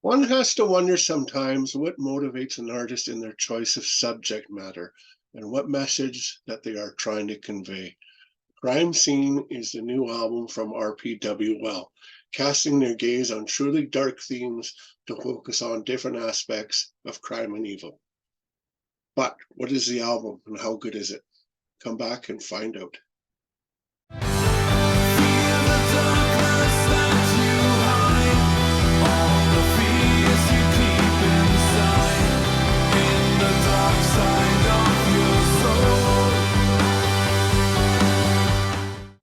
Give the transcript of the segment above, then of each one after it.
One has to wonder sometimes what motivates an artist in their choice of subject matter and what message that they are trying to convey. Crime Scene is the new album from RPWL, casting their gaze on truly dark themes to focus on different aspects of crime and evil. But what is the album and how good is it? Come back and find out.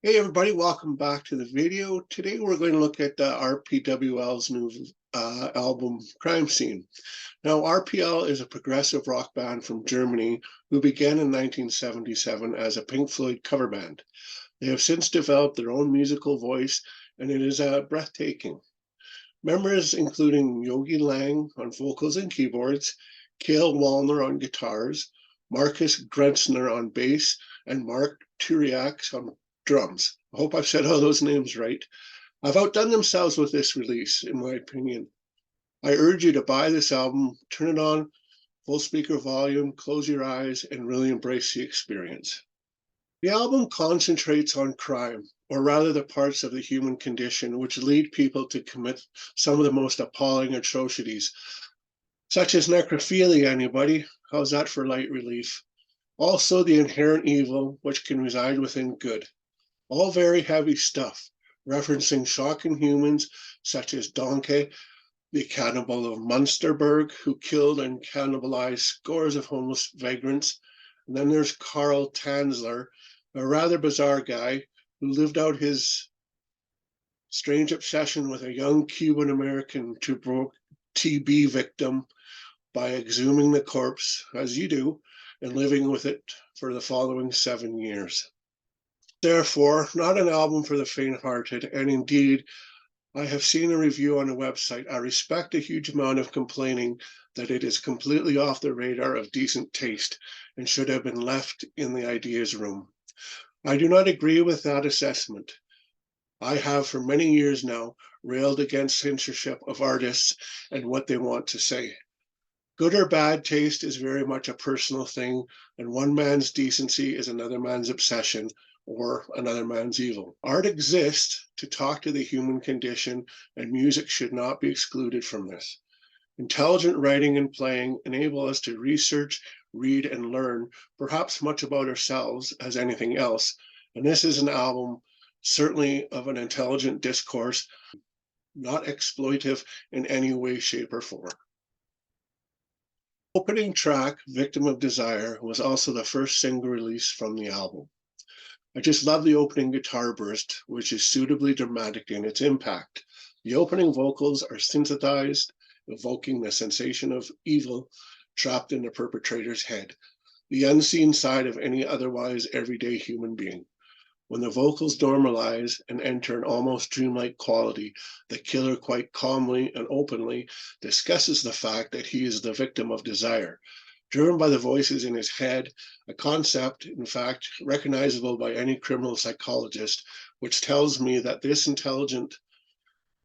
Hey everybody, welcome back to the video. Today we're going to look at RPWL's new album, Crime Scene. Now RPL is a progressive rock band from Germany who began in 1977 as a Pink Floyd cover band. They have since developed their own musical voice and it is breathtaking. Members including Yogi Lang on vocals and keyboards, Cale Wallner on guitars, Marcus Grenzner on bass, and Mark Turiak on drums. I hope I've said all those names right. Have outdone themselves with this release, in my opinion. I urge you to buy this album, turn it on full speaker volume, close your eyes, and really embrace the experience. The album concentrates on crime, or rather the parts of the human condition which lead people to commit some of the most appalling atrocities, such as necrophilia, anybody? How's that for light relief? Also the inherent evil which can reside within good. All very heavy stuff, referencing shocking humans such as Donkey, the cannibal of Munsterberg, who killed and cannibalized scores of homeless vagrants. And then there's Karl Tanzler, a rather bizarre guy who lived out his strange obsession with a young Cuban-American TB victim by exhuming the corpse, as you do, and living with it for the following 7 years. Therefore, not an album for the faint-hearted, and indeed, I have seen a review on a website. I respect a huge amount of complaining that it is completely off the radar of decent taste and should have been left in the ideas room. I do not agree with that assessment. I have for many years now railed against censorship of artists and what they want to say. Good or bad taste is very much a personal thing, and one man's decency is another man's obsession, or another man's evil. Art exists to talk to the human condition, and music should not be excluded from this. Intelligent writing and playing enable us to research, read, and learn perhaps much about ourselves as anything else, and this is an album certainly of an intelligent discourse, not exploitive in any way, shape, or form. Opening track, Victim of Desire, was also the first single release from the album. I just love the opening guitar burst, which is suitably dramatic in its impact. The opening vocals are synthesized, evoking the sensation of evil trapped in the perpetrator's head, the unseen side of any otherwise everyday human being. When the vocals normalize and enter an almost dreamlike quality, the killer quite calmly and openly discusses the fact that he is the victim of desire, driven by the voices in his head, a concept, in fact, recognizable by any criminal psychologist, which tells me that this intelligent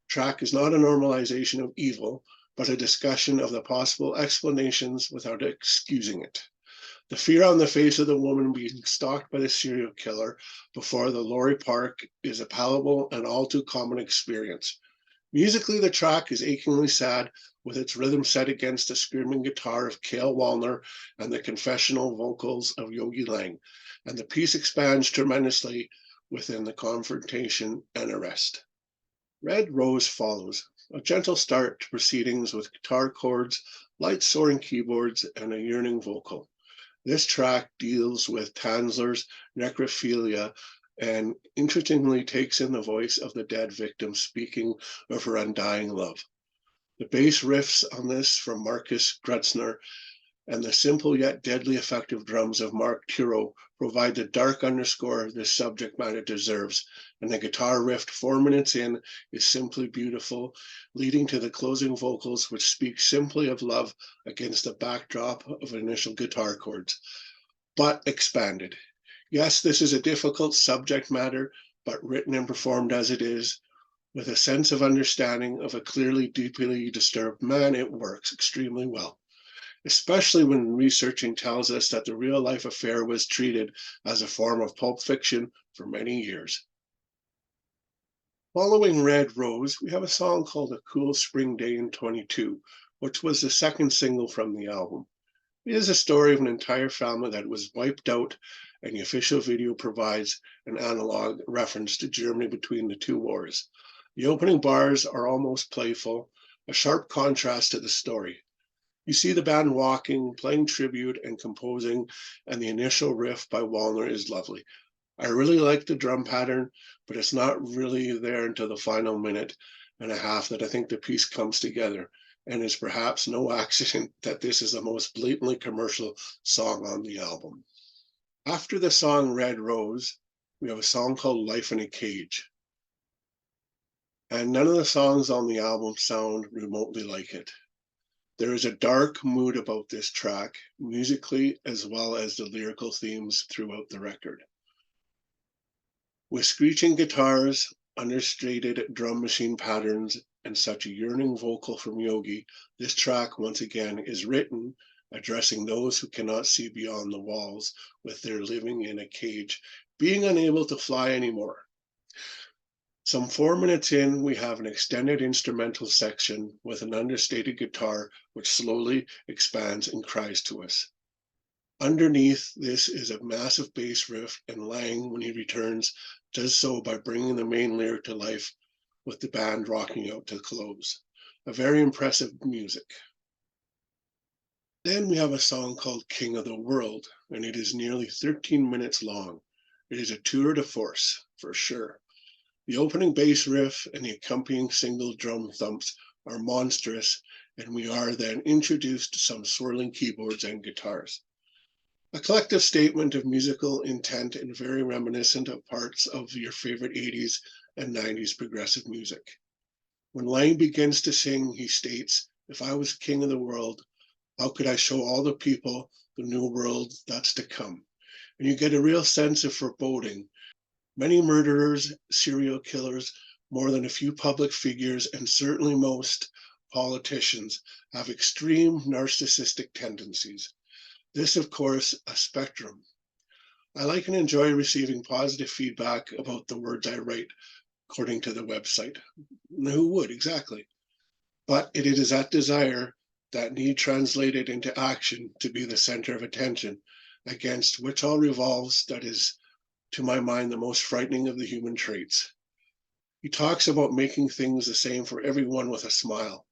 track is not a normalization of evil, but a discussion of the possible explanations without excusing it. The fear on the face of the woman being stalked by the serial killer before the Lorry Park is a palatable and all too common experience. Musically, the track is achingly sad, with its rhythm set against the screaming guitar of Cale Wallner and the confessional vocals of Yogi Lang, and the piece expands tremendously within the confrontation and arrest. Red Rose follows, a gentle start to proceedings with guitar chords, light soaring keyboards, and a yearning vocal. This track deals with Tanzler's necrophilia and interestingly takes in the voice of the dead victim speaking of her undying love. The bass riffs on this from Marcus Grenzner and the simple yet deadly effective drums of Mark Turo provide the dark underscore this subject matter deserves, and the guitar riff 4 minutes in is simply beautiful, leading to the closing vocals which speak simply of love against the backdrop of initial guitar chords, but expanded. Yes, this is a difficult subject matter, but written and performed as it is, With a sense of understanding of a clearly deeply disturbed man, it works extremely well, especially when researching tells us that the real life affair was treated as a form of pulp fiction for many years. Following Red Rose, we have a song called A Cool Spring Day in 22, which was the second single from the album. It is a story of an entire family that was wiped out, and the official video provides an analog reference to Germany between the two wars. The opening bars are almost playful, a sharp contrast to the story. You see the band walking, playing tribute, and composing, and the initial riff by Wallner is lovely. I really like the drum pattern, but it's not really there until the final minute and a half that I think the piece comes together. And it's perhaps no accident that this is the most blatantly commercial song on the album. After the song Red Rose, we have a song called Life in a Cage. And none of the songs on the album sound remotely like it. There is a dark mood about this track, musically as well as the lyrical themes throughout the record. With screeching guitars, understated drum machine patterns, and such a yearning vocal from Yogi, this track once again is written addressing those who cannot see beyond the walls with their living in a cage, being unable to fly anymore. Some 4 minutes in, we have an extended instrumental section with an understated guitar which slowly expands and cries to us. Underneath this is a massive bass riff, and Lang, when he returns, does so by bringing the main lyric to life with the band rocking out to close. A very impressive music. Then we have a song called King of the World, and it is nearly 13 minutes long. It is a tour de force, for sure. The opening bass riff and the accompanying single drum thumps are monstrous, and we are then introduced to some swirling keyboards and guitars. A collective statement of musical intent and very reminiscent of parts of your favorite 80s and 90s progressive music. When Lang begins to sing, he states, "If I was king of the world, how could I show all the people the new world that's to come?" And you get a real sense of foreboding. Many murderers, serial killers, more than a few public figures, and certainly most politicians have extreme narcissistic tendencies. This, of course, a spectrum. I like and enjoy receiving positive feedback about the words I write, according to the website. Who would, exactly? But it is that desire that need translated into action to be the center of attention, against which all revolves, that is, to my mind, the most frightening of the human traits. He talks about making things the same for everyone with a smile.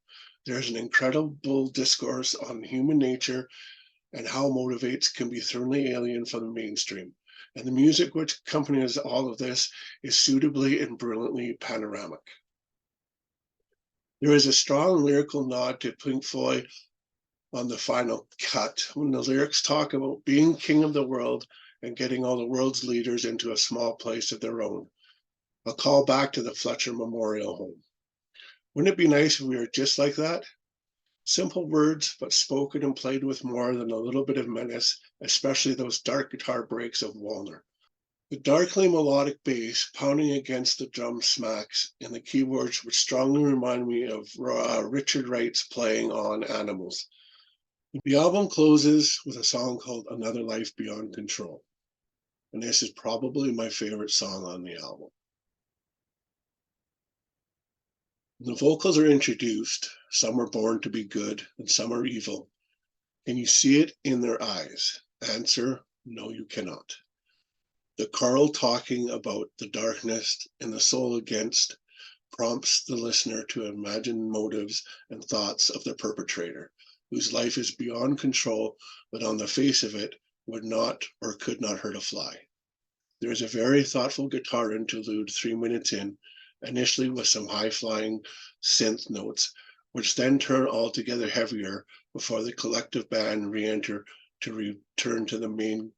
There's an incredible discourse on human nature and how motivates can be thoroughly alien from the mainstream. And the music which accompanies all of this is suitably and brilliantly panoramic. There is a strong lyrical nod to Pink Floyd on the final cut when the lyrics talk about being king of the world and getting all the world's leaders into a small place of their own. A call back to the Fletcher Memorial Home. Wouldn't it be nice if we were just like that? Simple words, but spoken and played with more than a little bit of menace, especially those dark guitar breaks of Wallner. The darkly melodic bass pounding against the drum smacks and the keyboards which strongly remind me of Richard Wright's playing on Animals. The album closes with a song called Another Life Beyond Control, and this is probably my favorite song on the album. The vocals are introduced. Some are born to be good and some are evil. Can you see it in their eyes? Answer, no, you cannot. The Carl talking about the darkness and the soul against prompts the listener to imagine motives and thoughts of the perpetrator, whose life is beyond control, but on the face of it would not or could not hurt a fly. There is a very thoughtful guitar interlude 3 minutes in, initially with some high-flying synth notes, which then turn altogether heavier before the collective band re-enter to return to the main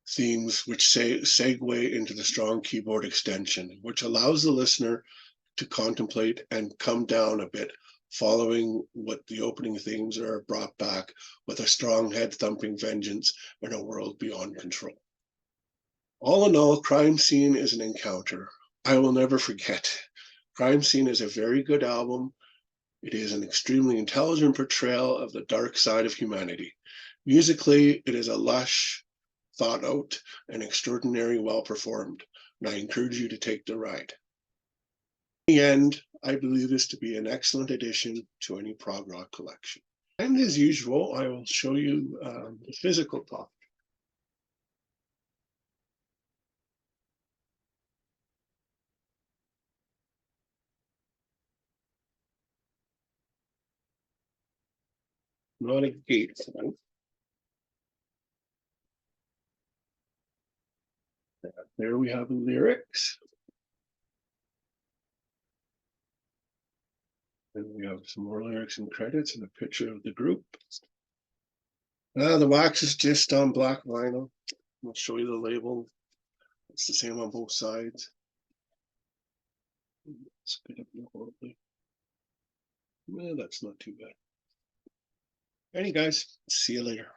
themes, which segue into the strong keyboard extension, which allows the listener to contemplate and come down a bit, following what the opening themes are brought back with a strong head-thumping vengeance in a world beyond control. All in all, Crime Scene is an encounter I will never forget. Crime Scene is a very good album. It is an extremely intelligent portrayal of the dark side of humanity. Musically, it is a lush, thought out, and extraordinarily well performed, and I encourage you to take the ride. In the end, I believe this to be an excellent addition to any prog rock collection. And as usual, I will show you the physical copy. Not a gatefold. There we have the lyrics. And we have some more lyrics and credits and a picture of the group. The wax is just on black vinyl. I'll show you the label. It's the same on both sides. Let's get up horribly. Well, that's not too bad. Alrighty, guys. See you later.